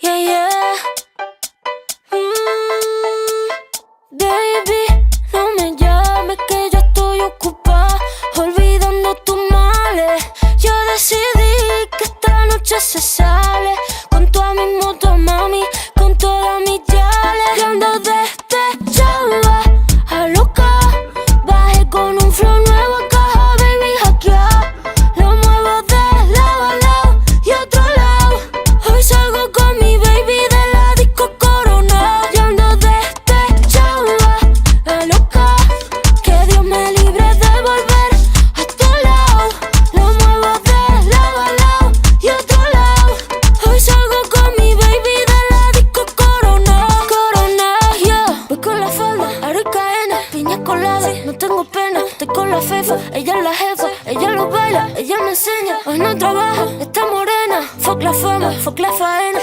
yeah, yeah. Baby, no me llames que yo estoy ocupada, olvidando tus males. Yo decidí que esta noche se sale con toda mi moto, mami, con todas mis yales. Yo ando despechada, a loca, bajé con un flow nuevo a caja, baby, hackeado. Lo muevo de lado a lado y otro lado. Hoy salgo con mi baby de la disco Corona. Yo ando despechada, a loca, que Dios me libre de volver a tu lado. Lo muevo de lado a lado y otro lado. Hoy salgo con mi baby de la disco Corona. Corona, yeah. Voy con la falda, aro y cadena, piña colada, no tengo pena. Estoy con la fefa, ella es la jefa, ella lo baila, ella me enseña. Hoy no trabaja, está morena. Fuck la fama, fuck la faena.